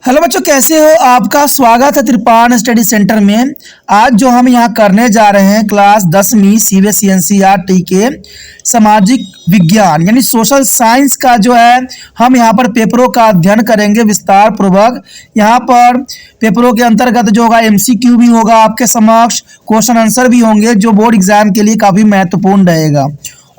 Hello बच्चों, कैसे हो? आपका स्वागत है त्रिपान स्टडी सेंटर में। आज जो हम यहाँ करने जा रहे हैं क्लास 10वीं सीबीएसई एनसीईआरटी के सामाजिक विज्ञान यानी सोशल साइंस का जो है हम यहाँ पर पेपरों का अध्ययन करेंगे विस्तार पूर्वक। यहाँ पर पेपरों के अंतर्गत जो होगा एमसीक्यू भी होगा आपके समक्ष, क्वेश्चन आंसर भी होंगे जो बोर्ड एग्जाम के लिए काफ़ी महत्वपूर्ण रहेगा।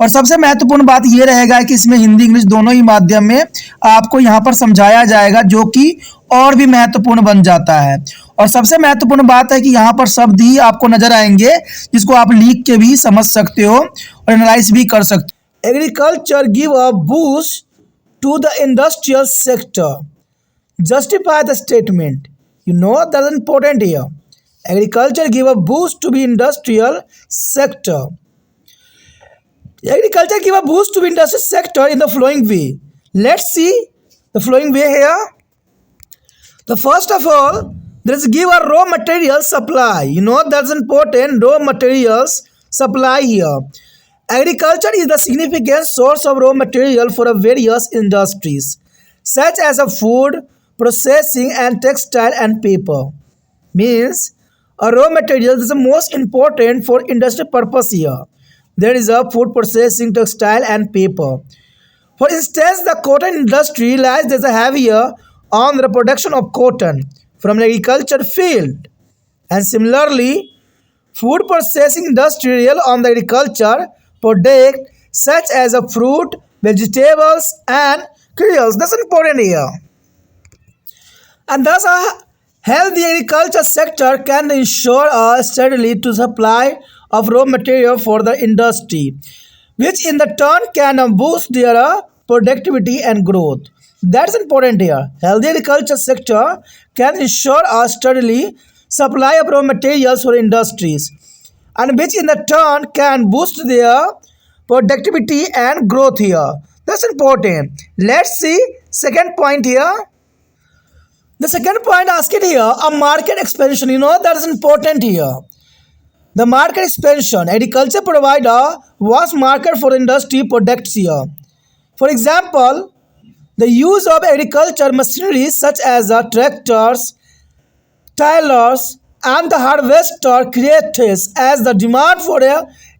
और सबसे महत्वपूर्ण बात यह रहेगा कि इसमें हिंदी इंग्लिश दोनों ही माध्यम में आपको यहाँ पर समझाया जाएगा, जो कि और भी महत्वपूर्ण बन जाता है। और सबसे महत्वपूर्ण बात है कि यहाँ पर शब्द ही आपको नजर आएंगे जिसको आप लिख के भी समझ सकते हो और एनालाइज भी कर सकते हो। Agriculture give a boost to the industrial sector, justify the statement. You know that is important here. Agriculture give a boost to be industrial sector. Agriculture give a boost to industry sector in the following way. Let's see the following way here. The first of all, there is give a raw material supply. You know that's important. Raw materials supply here. Agriculture is the significant source of raw material for various industries, such as a food processing and textile and paper. Means a raw material is the most important for industry purpose here. There is a food processing, textile and paper. For instance, the cotton industry relies as a heavier on the production of cotton from the agriculture field. And similarly, food processing industry rely on the agriculture product such as a fruit, vegetables and cereals. That's important here. And thus a healthy agriculture sector can ensure a steadily to supply of raw material for the industry, which in the turn can boost their productivity and growth. That's important here. Healthy agriculture sector can ensure a steadily supply of raw materials for industries, and which in the turn can boost their productivity and growth here. That's important. Let's see second point here. The second point asked here, a market expansion. You know that is important here. The market expansion. Agriculture provide a vast market for industry products here. For example, the use of agriculture machinery such as tractors, tillers, and the harvester creates as the demand for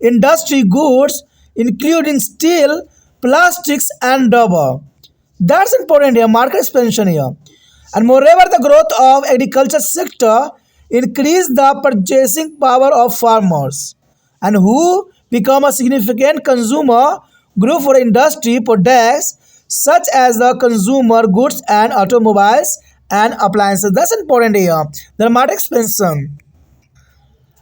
industry goods, including steel, plastics, and rubber. That's important here. Market expansion here. And moreover, the growth of agriculture sector increase the purchasing power of farmers, and who become a significant consumer group for industry products such as the consumer goods and automobiles and appliances. That's important here. The market expansion.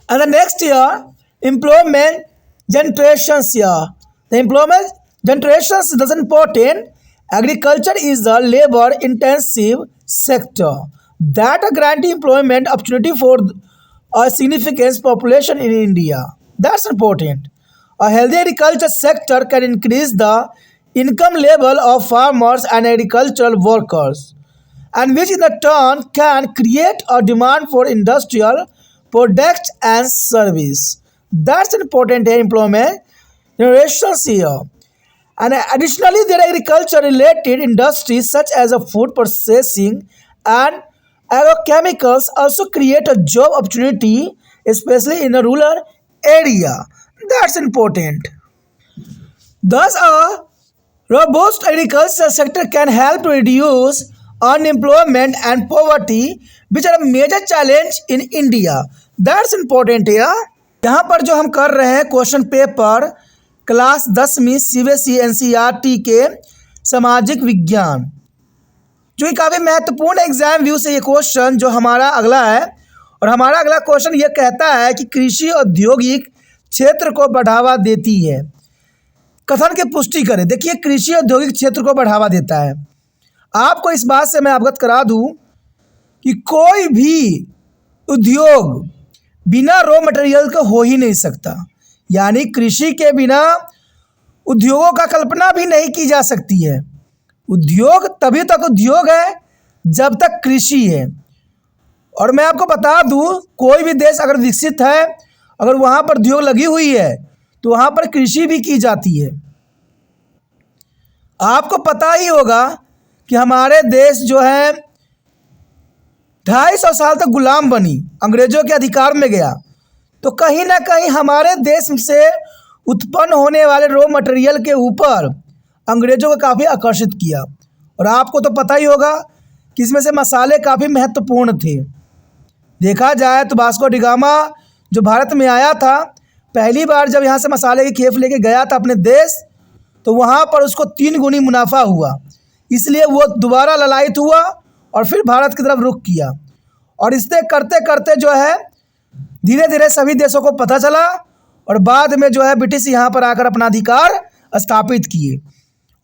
And the next year, employment generations here. The employment generations is important. Agriculture is a labor intensive sector that guarantee employment opportunity for a significant population in India. That's important. A healthy agriculture sector can increase the income level of farmers and agricultural workers, and which in the turn can create a demand for industrial products and service. That's important here, employment generations here. And additionally, there are agriculture related industries such as a food processing and agrochemicals also create a job opportunity, especially in a rural area. That's important. Thus, a robust agricultural sector can help to reduce unemployment and poverty, which are a major challenge in India. That's important here. यहाँ पर जो हम कर रहे हैं question paper class 10वीं CBSE NCERT के सामाजिक विज्ञान, जो कि काफ़ी महत्वपूर्ण एग्जाम व्यू से ये क्वेश्चन जो हमारा अगला है। और हमारा अगला क्वेश्चन ये कहता है कि कृषि औद्योगिक क्षेत्र को बढ़ावा देती है। कथन की पुष्टि करें। देखिए, कृषि औद्योगिक क्षेत्र को बढ़ावा देता है। आपको इस बात से मैं अवगत करा दूं कि कोई भी उद्योग बिना रॉ मटेरियल के हो ही नहीं सकता, यानी कृषि के बिना उद्योगों का कल्पना भी नहीं की जा सकती है। उद्योग तभी तक उद्योग है जब तक कृषि है। और मैं आपको बता दूं, कोई भी देश अगर विकसित है, अगर वहाँ पर उद्योग लगी हुई है तो वहाँ पर कृषि भी की जाती है। आपको पता ही होगा कि हमारे देश जो है 250 साल तक गुलाम बनी, अंग्रेजों के अधिकार में गया, तो कहीं ना कहीं हमारे देश से उत्पन्न होने वाले रॉ मटेरियल के ऊपर अंग्रेजों को काफ़ी आकर्षित किया। और आपको तो पता ही होगा कि इसमें से मसाले काफ़ी महत्वपूर्ण थे। देखा जाए तो वास्को डी गामा जो भारत में आया था, पहली बार जब यहाँ से मसाले की खेप लेके गया था अपने देश, तो वहाँ पर उसको 3 गुनी मुनाफा हुआ, इसलिए वो दोबारा ललायत हुआ और फिर भारत की तरफ रुख किया। और इससे करते करते जो है धीरे धीरे सभी देशों को पता चला और बाद में जो है ब्रिटिश यहाँ पर आकर अपना अधिकार स्थापित किए।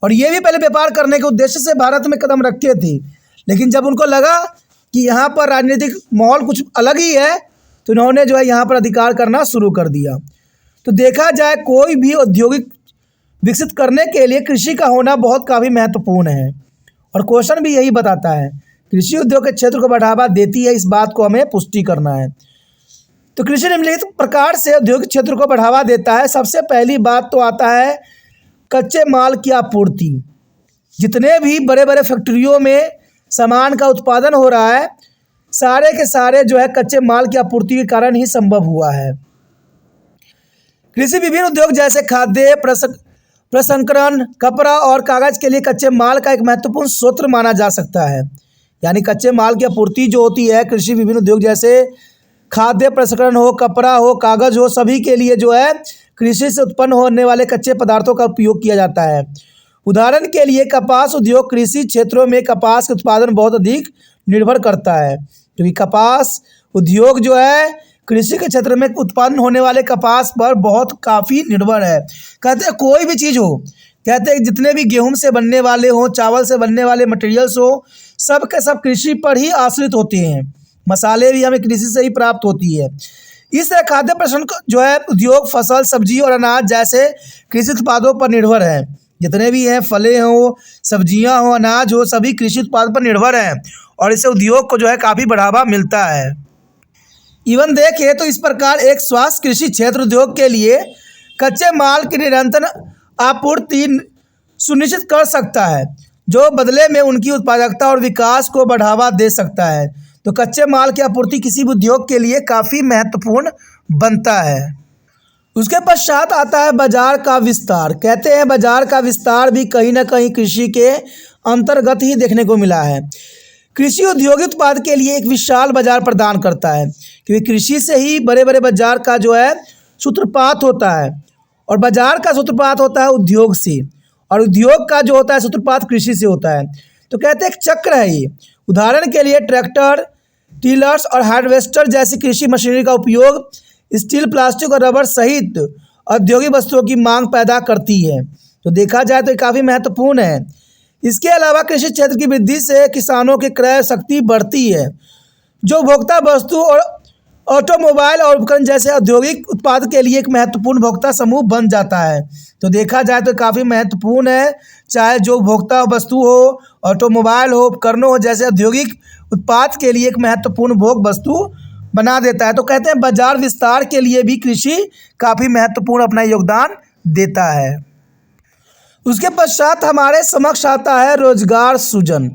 और ये भी पहले व्यापार करने के उद्देश्य से भारत में कदम रखे थे, लेकिन जब उनको लगा कि यहाँ पर राजनीतिक माहौल कुछ अलग ही है, तो इन्होंने जो है यहाँ पर अधिकार करना शुरू कर दिया। तो देखा जाए कोई भी औद्योगिक विकसित करने के लिए कृषि का होना बहुत काफ़ी महत्वपूर्ण है। और क्वेश्चन भी यही बताता है, कृषि उद्योग के क्षेत्र को बढ़ावा देती है, इस बात को हमें पुष्टि करना है। तो कृषि निम्नलिखित प्रकार से औद्योगिक क्षेत्र को बढ़ावा देता है। सबसे पहली बात तो आता है कच्चे माल की आपूर्ति। जितने भी बड़े बड़े फैक्ट्रियों में सामान का उत्पादन हो रहा है, सारे के सारे जो है कच्चे माल की आपूर्ति के कारण ही संभव हुआ है। कृषि विभिन्न उद्योग जैसे खाद्य प्रसंस्करण, कपड़ा और कागज के लिए कच्चे माल का एक महत्वपूर्ण स्रोत माना जा सकता है। यानी कच्चे माल की आपूर्ति जो होती है कृषि विभिन्न उद्योग जैसे खाद्य प्रसंस्करण हो, कपड़ा हो, कागज हो, सभी के लिए जो है कृषि से उत्पन्न होने वाले कच्चे पदार्थों का उपयोग किया जाता है। उदाहरण के लिए कपास उद्योग कृषि क्षेत्रों में कपास के उत्पादन बहुत अधिक निर्भर करता है, क्योंकि कपास उद्योग जो है कृषि के क्षेत्र में उत्पन्न होने वाले कपास पर बहुत काफ़ी निर्भर है। कहते हैं कोई भी चीज़ हो, कहते हैं जितने भी गेहूं से बनने वाले हों, चावल से बनने वाले मटेरियल्स हो, सब के सब कृषि पर ही आश्रित होते हैं। मसाले भी हमें कृषि से ही प्राप्त होती है। इस तरह खाद्य प्रसंस्करण जो है उद्योग फसल, सब्जी और अनाज जैसे कृषि उत्पादों पर निर्भर है। जितने भी हैं, फलें हो, सब्जियां हो, अनाज हो, सभी कृषि उत्पाद पर निर्भर हैं और इससे उद्योग को जो है काफ़ी बढ़ावा मिलता है। इवन देखें तो इस प्रकार एक स्वास्थ्य कृषि क्षेत्र उद्योग के लिए कच्चे माल की निरंतर आपूर्ति सुनिश्चित कर सकता है, जो बदले में उनकी उत्पादकता और विकास को बढ़ावा दे सकता है। तो कच्चे माल की आपूर्ति किसी भी उद्योग के लिए काफ़ी महत्वपूर्ण बनता है। उसके पश्चात आता है बाजार का विस्तार। कहते हैं बाजार का विस्तार भी कहीं ना कहीं कृषि के अंतर्गत ही देखने को मिला है। कृषि औद्योगिक उत्पाद के लिए एक विशाल बाजार प्रदान करता है, क्योंकि कृषि से ही बड़े बड़े बाजार का जो है सूत्रपात होता है और बाजार का सूत्रपात होता है उद्योग से, और उद्योग का जो होता है सूत्रपात कृषि से होता है। तो कहते हैं एक चक्र है ये। उदाहरण के लिए ट्रैक्टर, टिलर्स और हार्वेस्टर जैसी कृषि मशीनरी का उपयोग स्टील, प्लास्टिक और रबर सहित औद्योगिक वस्तुओं की मांग पैदा करती है। तो देखा जाए तो ये काफ़ी महत्वपूर्ण है। इसके अलावा कृषि क्षेत्र की वृद्धि से किसानों की क्रय शक्ति बढ़ती है, जो उपभोक्ता वस्तु और ऑटोमोबाइल और उपकरण जैसे औद्योगिक उत्पाद के लिए एक महत्वपूर्ण उपभोक्ता समूह बन जाता है। तो देखा जाए तो काफ़ी महत्वपूर्ण है, चाहे जो उपभोक्ता वस्तु हो, ऑटोमोबाइल हो, उपकरणों हो, जैसे औद्योगिक उत्पाद के लिए एक महत्वपूर्ण भोग वस्तु बना देता है। तो कहते हैं बाजार विस्तार के लिए भी कृषि काफ़ी महत्वपूर्ण अपना योगदान देता है। उसके पश्चात हमारे समक्ष आता है रोजगार सृजन।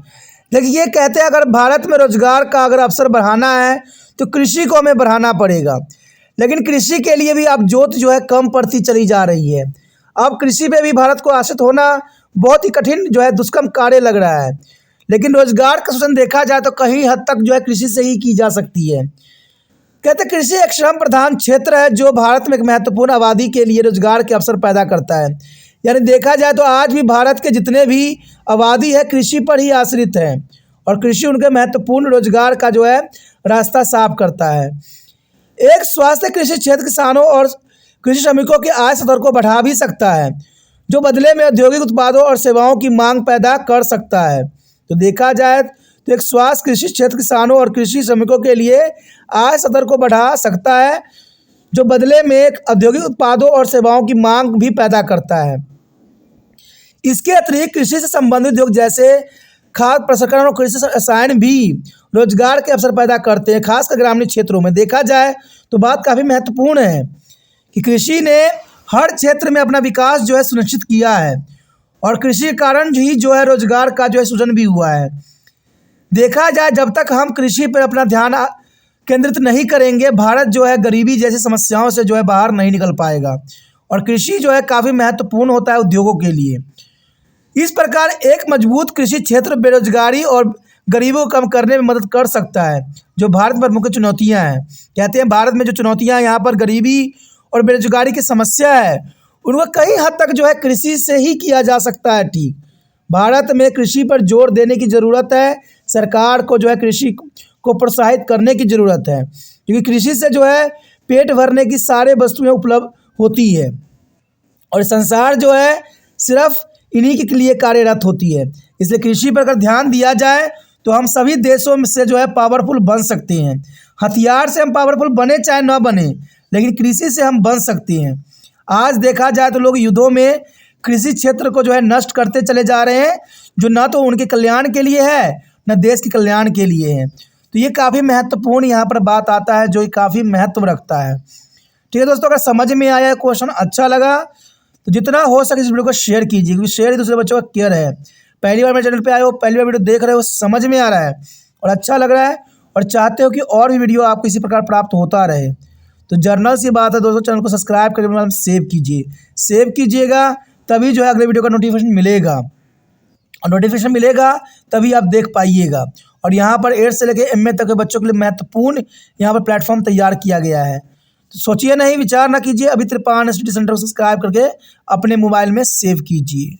देखिए, कहते हैं अगर भारत में रोजगार का अगर अवसर बढ़ाना है तो कृषि को हमें बढ़ाना पड़ेगा, लेकिन कृषि के लिए भी अब जोत जो है कम पड़ती चली जा रही है। अब कृषि पे भी भारत को आश्रित होना बहुत ही कठिन जो है दुष्कर्म कार्य लग रहा है। लेकिन रोजगार का सृजन देखा जाए तो कहीं हद तक जो है कृषि से ही की जा सकती है। कहते हैं कृषि एक श्रम प्रधान क्षेत्र है जो भारत में एक महत्वपूर्ण आबादी के लिए रोजगार के अवसर पैदा करता है। यानी देखा जाए तो आज भी भारत के जितने भी आबादी है कृषि पर ही आश्रित है और कृषि उनके महत्वपूर्ण रोजगार का जो है रास्ता साफ करता है। एक स्वास्थ्य कृषि क्षेत्र किसानों और कृषि श्रमिकों के आय स्तर को बढ़ा भी सकता है, जो बदले में औद्योगिक उत्पादों और सेवाओं की मांग पैदा कर सकता है। तो देखा जाए तो एक स्वास्थ्य कृषि क्षेत्र किसानों और कृषि श्रमिकों के लिए आय स्तर को बढ़ा सकता है, जो बदले में एक औद्योगिक उत्पादों और सेवाओं की मांग भी पैदा करता है। इसके अतिरिक्त कृषि से संबंधित उद्योग जैसे खाद्य प्रसंस्करण और कृषि रसायन भी रोजगार के अवसर पैदा करते हैं, खासकर ग्रामीण क्षेत्रों में। देखा जाए तो बात काफ़ी महत्वपूर्ण है कि कृषि ने हर क्षेत्र में अपना विकास जो है सुनिश्चित किया है और कृषि के कारण ही जो है रोजगार का जो है सृजन भी हुआ है। देखा जाए जब तक हम कृषि पर अपना ध्यान केंद्रित नहीं करेंगे, भारत जो है गरीबी जैसी समस्याओं से जो है बाहर नहीं निकल पाएगा। और कृषि जो है काफ़ी महत्वपूर्ण होता है उद्योगों के लिए। इस प्रकार एक मजबूत कृषि क्षेत्र बेरोजगारी और गरीबों को कम करने में मदद कर सकता है, जो भारत पर मुख्य चुनौतियां हैं। कहते हैं भारत में जो चुनौतियां हैं, यहाँ पर गरीबी और बेरोजगारी की समस्या है, उनको कई हद तक जो है कृषि से ही किया जा सकता है ठीक। भारत में कृषि पर जोर देने की ज़रूरत है। सरकार को जो है कृषि को प्रोत्साहित करने की ज़रूरत है, क्योंकि कृषि से जो है पेट भरने की सारे वस्तुएं उपलब्ध होती है और संसार जो है सिर्फ इन्हीं के लिए कार्यरत होती है। इसलिए कृषि पर अगर ध्यान दिया जाए तो हम सभी देशों में से जो है पावरफुल बन सकते हैं। हथियार से हम पावरफुल बने चाहे ना बने, लेकिन कृषि से हम बन सकते हैं। आज देखा जाए तो लोग युद्धों में कृषि क्षेत्र को जो है नष्ट करते चले जा रहे हैं, जो ना तो उनके कल्याण के लिए है न देश के कल्याण के लिए है। तो ये काफ़ी महत्वपूर्ण यहाँ पर बात आता है, जो काफ़ी महत्व रखता है। ठीक है दोस्तों, अगर समझ में आया क्वेश्चन अच्छा लगा तो जितना हो सके इस वीडियो को शेयर कीजिए, क्योंकि शेयर ही दूसरे बच्चों का केयर है। पहली बार मेरे चैनल पे आए हो, पहली बार वीडियो देख रहे हो, समझ में आ रहा है और अच्छा लग रहा है और चाहते हो कि और भी वीडियो आपको इसी प्रकार प्राप्त होता रहे, तो जर्नल सी बात है दोस्तों, चैनल को सब्सक्राइब करके सेव कीजिए। सेव कीजिएगा तभी जो है अगले वीडियो का नोटिफिकेशन मिलेगा, और नोटिफिकेशन मिलेगा तभी आप देख पाइएगा। और यहाँ पर 8 से लेकर MA तक के बच्चों के लिए महत्वपूर्ण यहाँ पर प्लेटफॉर्म तैयार किया गया है। तो सोचिए नहीं, विचार ना कीजिए, अभी त्रिपान स्टडी सेंटर को सब्सक्राइब करके अपने मोबाइल में सेव कीजिए।